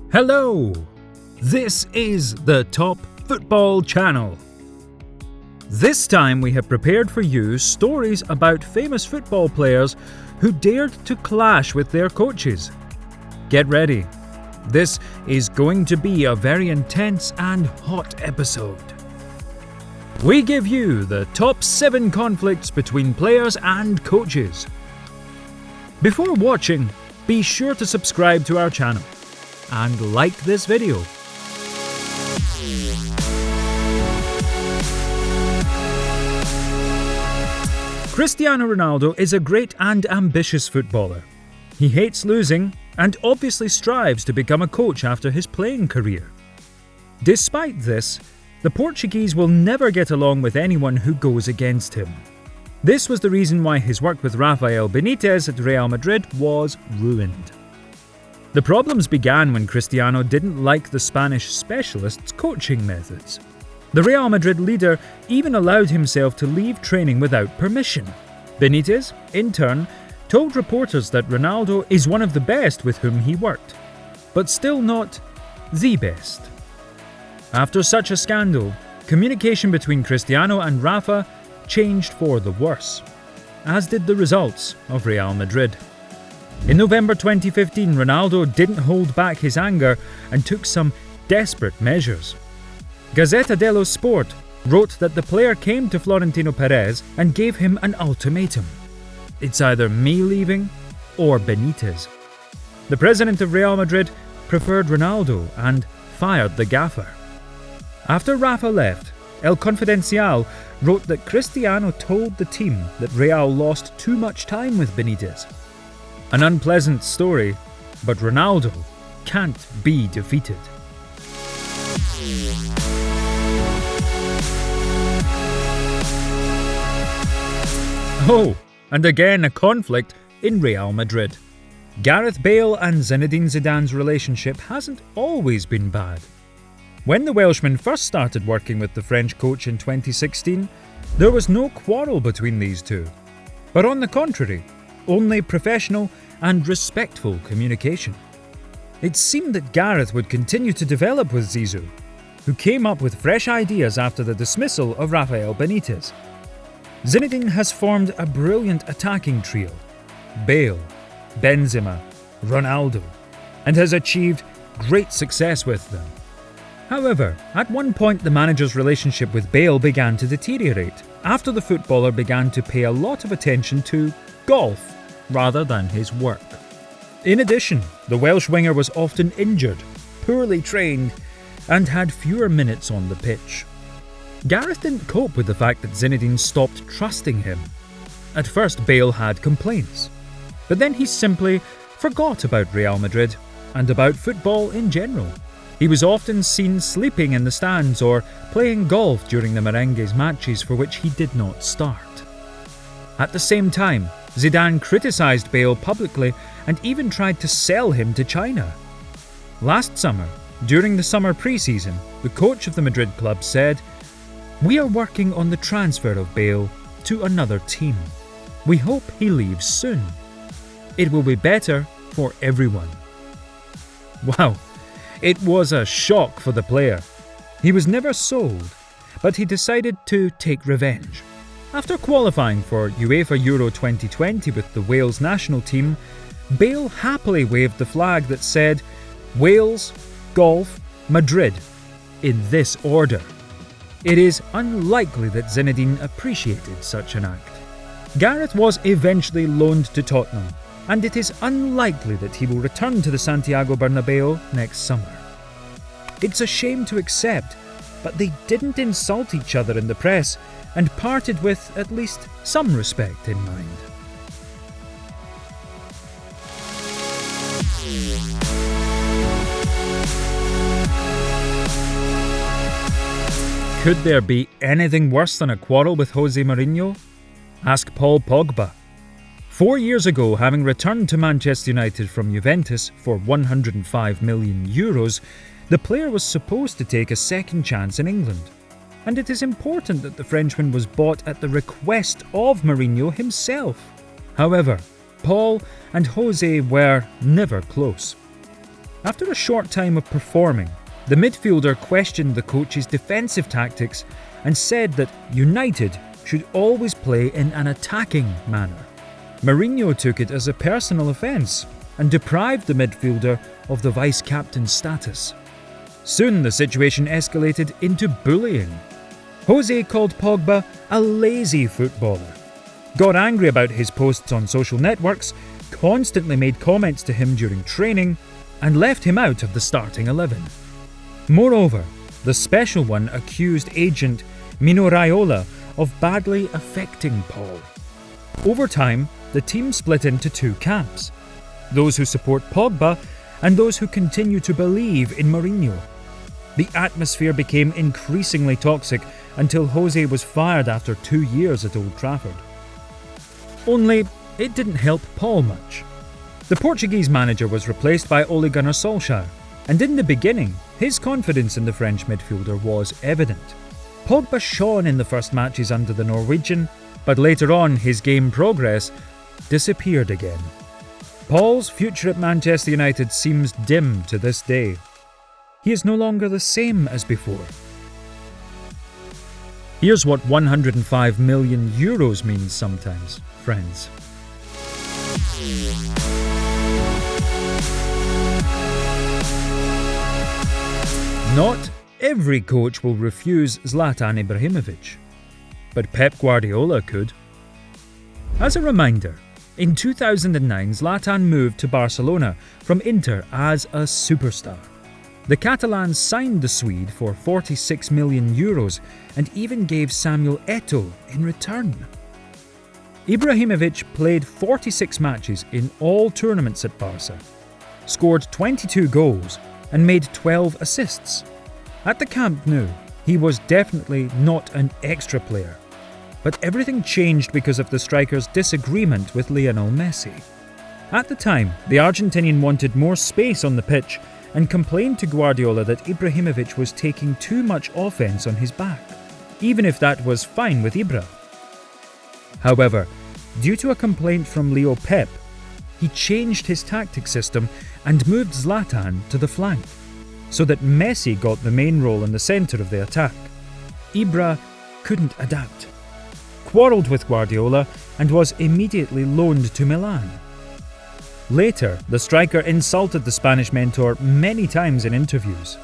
Hello! This is the Top Football Channel. This time we have prepared for you stories about famous football players who dared to clash with their coaches. Get ready. This is going to be a very intense and hot episode. We give you the top 7 conflicts between players and coaches. Before watching, be sure to subscribe to our channel and like this video. Cristiano Ronaldo is a great and ambitious footballer. He hates losing and obviously strives to become a coach after his playing career. Despite this, the Portuguese will never get along with anyone who goes against him. This was the reason why his work with Rafael Benitez at Real Madrid was ruined. The problems began when Cristiano didn't like the Spanish specialist's coaching methods. The Real Madrid leader even allowed himself to leave training without permission. Benitez, in turn, told reporters that Ronaldo is one of the best with whom he worked, but still not the best. After such a scandal, communication between Cristiano and Rafa changed for the worse, as did the results of Real Madrid. In November 2015, Ronaldo didn't hold back his anger and took some desperate measures. Gazzetta dello Sport wrote that the player came to Florentino Perez and gave him an ultimatum. It's either me leaving or Benitez. The president of Real Madrid preferred Ronaldo and fired the gaffer. After Rafa left, El Confidencial wrote that Cristiano told the team that Real lost too much time with Benitez. An unpleasant story, but Ronaldo can't be defeated. Oh, and again a conflict in Real Madrid. Gareth Bale and Zinedine Zidane's relationship hasn't always been bad. When the Welshman first started working with the French coach in 2016, there was no quarrel between these two. But on the contrary, only professional and respectful communication. It seemed that Gareth would continue to develop with Zizou, who came up with fresh ideas after the dismissal of Rafael Benitez. Zinedine has formed a brilliant attacking trio, Bale, Benzema, Ronaldo, and has achieved great success with them. However, at one point the manager's relationship with Bale began to deteriorate after the footballer began to pay a lot of attention to golf rather than his work. In addition, the Welsh winger was often injured, poorly trained, and had fewer minutes on the pitch. Gareth didn't cope with the fact that Zinedine stopped trusting him. At first, Bale had complaints, but then he simply forgot about Real Madrid and about football in general. He was often seen sleeping in the stands or playing golf during the Merengues matches for which he did not start. At the same time, Zidane criticised Bale publicly and even tried to sell him to China. Last summer, during the summer pre-season, the coach of the Madrid club said, "We are working on the transfer of Bale to another team. We hope he leaves soon. It will be better for everyone." Wow, it was a shock for the player. He was never sold, but he decided to take revenge. After qualifying for UEFA Euro 2020 with the Wales national team, Bale happily waved the flag that said Wales, Golf, Madrid, in this order. It is unlikely that Zinedine appreciated such an act. Gareth was eventually loaned to Tottenham, and it is unlikely that he will return to the Santiago Bernabeu next summer. It's a shame to accept, but they didn't insult each other in the press and parted with at least some respect in mind. Could there be anything worse than a quarrel with Jose Mourinho? Ask Paul Pogba. 4 years ago, having returned to Manchester United from Juventus for €105 million, the player was supposed to take a second chance in England. And it is important that the Frenchman was bought at the request of Mourinho himself. However, Paul and Jose were never close. After a short time of performing, the midfielder questioned the coach's defensive tactics and said that United should always play in an attacking manner. Mourinho took it as a personal offence and deprived the midfielder of the vice-captain status. Soon the situation escalated into bullying. Jose called Pogba a lazy footballer, got angry about his posts on social networks, constantly made comments to him during training, and left him out of the starting 11. Moreover, the special one accused agent Mino Raiola of badly affecting Paul. Over time, the team split into two camps: those who support Pogba and those who continue to believe in Mourinho. The atmosphere became increasingly toxic until Jose was fired after 2 years at Old Trafford. Only, it didn't help Paul much. The Portuguese manager was replaced by Ole Gunnar Solskjaer, and in the beginning, his confidence in the French midfielder was evident. Pogba shone in the first matches under the Norwegian, but later on his game progress disappeared again. Paul's future at Manchester United seems dim to this day. He is no longer the same as before. Here's what 105 million euros means sometimes, friends. Not every coach will refuse Zlatan Ibrahimovic, but Pep Guardiola could. As a reminder, in 2009 Zlatan moved to Barcelona from Inter as a superstar. The Catalans signed the Swede for 46 million euros and even gave Samuel Eto'o in return. Ibrahimovic played 46 matches in all tournaments at Barca, scored 22 goals and made 12 assists. At the Camp Nou, he was definitely not an extra player, but everything changed because of the striker's disagreement with Lionel Messi. At the time, the Argentinian wanted more space on the pitch and complained to Guardiola that Ibrahimovic was taking too much offence on his back, even if that was fine with Ibra. However, due to a complaint from Leo Pep, he changed his tactic system and moved Zlatan to the flank, so that Messi got the main role in the centre of the attack. Ibra couldn't adapt, quarrelled with Guardiola and was immediately loaned to Milan. Later, the striker insulted the Spanish mentor many times in interviews.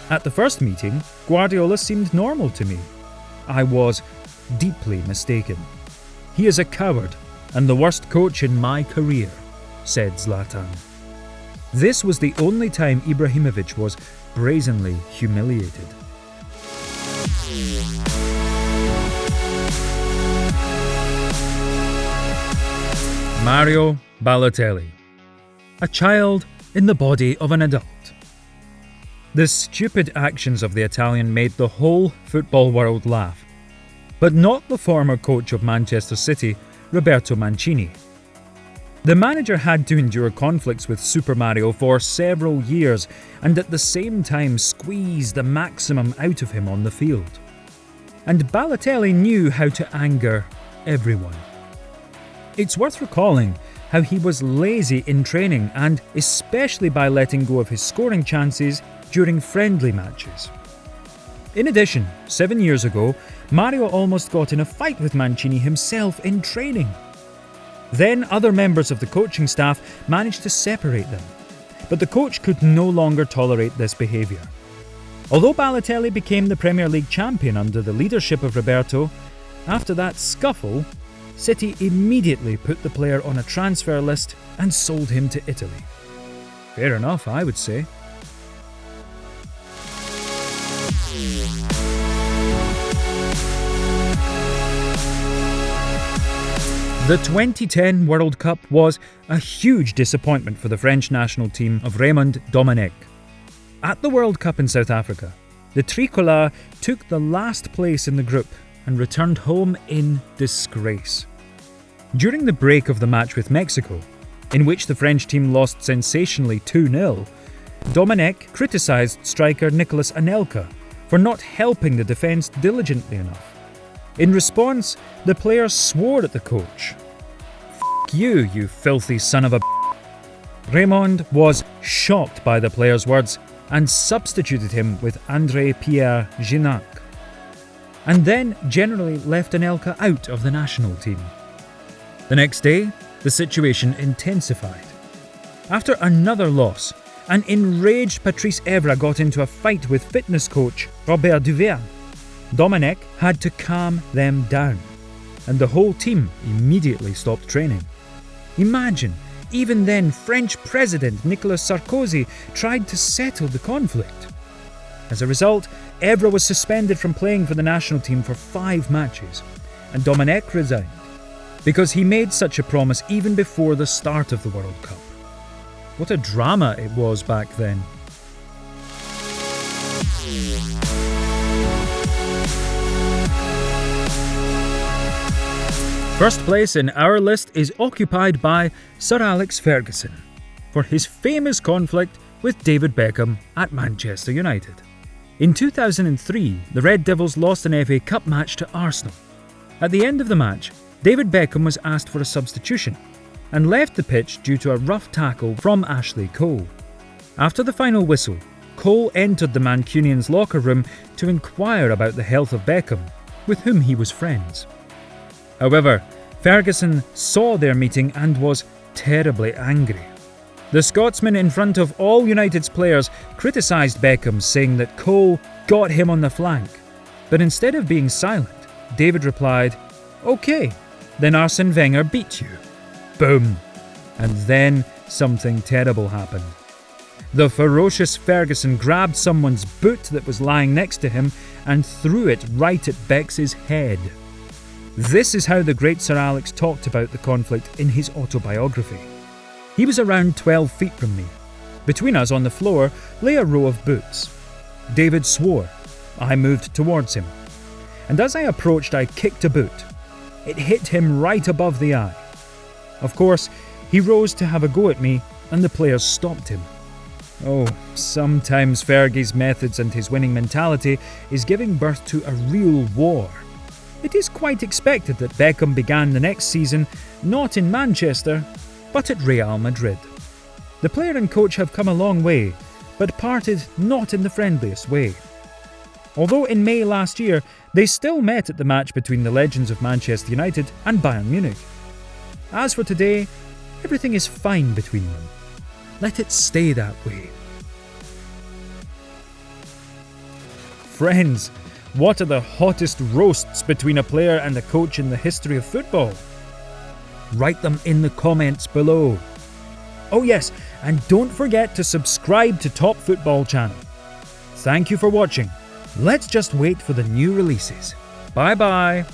At the first meeting, Guardiola seemed normal to me. I was deeply mistaken. He is a coward and the worst coach in my career, said Zlatan. This was the only time Ibrahimovic was brazenly humiliated. Mario Balotelli, a child in the body of an adult. The stupid actions of the Italian made the whole football world laugh, but not the former coach of Manchester City, Roberto Mancini. The manager had to endure conflicts with Super Mario for several years and at the same time squeeze the maximum out of him on the field. And Balotelli knew how to anger everyone. It's worth recalling how he was lazy in training and especially by letting go of his scoring chances during friendly matches. In addition, 7 years ago, Mario almost got in a fight with Mancini himself in training. Then other members of the coaching staff managed to separate them, but the coach could no longer tolerate this behaviour. Although Balotelli became the Premier League champion under the leadership of Roberto, after that scuffle, City immediately put the player on a transfer list and sold him to Italy. Fair enough, I would say. The 2010 World Cup was a huge disappointment for the French national team of Raymond Domenech. At the World Cup in South Africa, the Tricolore took the last place in the group and returned home in disgrace. During the break of the match with Mexico, in which the French team lost sensationally 2-0, Domenech criticised striker Nicolas Anelka for not helping the defence diligently enough. In response, the player swore at the coach. "F*** you, you filthy son of a b***." Raymond was shocked by the player's words and substituted him with André-Pierre Gignac, and then generally left Anelka out of the national team. The next day, the situation intensified. After another loss, an enraged Patrice Evra got into a fight with fitness coach Robert Duvert. Domènech had to calm them down, and the whole team immediately stopped training. Imagine, even then French President Nicolas Sarkozy tried to settle the conflict. As a result, Evra was suspended from playing for the national team for 5 matches, and Domènech resigned, because he made such a promise even before the start of the World Cup. What a drama it was back then. First place in our list is occupied by Sir Alex Ferguson for his famous conflict with David Beckham at Manchester United. In 2003, the Red Devils lost an FA Cup match to Arsenal. At the end of the match, David Beckham was asked for a substitution and left the pitch due to a rough tackle from Ashley Cole. After the final whistle, Cole entered the Mancunian's locker room to inquire about the health of Beckham, with whom he was friends. However, Ferguson saw their meeting and was terribly angry. The Scotsman, in front of all United's players, criticised Beckham, saying that Cole got him on the flank. But instead of being silent, David replied, "OK, then Arsene Wenger beat you." Boom! And then something terrible happened. The ferocious Ferguson grabbed someone's boot that was lying next to him and threw it right at Bex's head. This is how the great Sir Alex talked about the conflict in his autobiography. He was around 12 feet from me. Between us on the floor lay a row of boots. David swore. I moved towards him. And as I approached, I kicked a boot. It hit him right above the eye. Of course, he rose to have a go at me, and the players stopped him. Oh, sometimes Fergie's methods and his winning mentality is giving birth to a real war. It is quite expected that Beckham began the next season not in Manchester, but at Real Madrid. The player and coach have come a long way, but parted not in the friendliest way. Although in May last year, they still met at the match between the legends of Manchester United and Bayern Munich. As for today, everything is fine between them. Let it stay that way. Friends, what are the hottest roasts between a player and a coach in the history of football? Write them in the comments below. Oh yes, and don't forget to subscribe to Top Football Channel. Thank you for watching. Let's just wait for the new releases. Bye bye.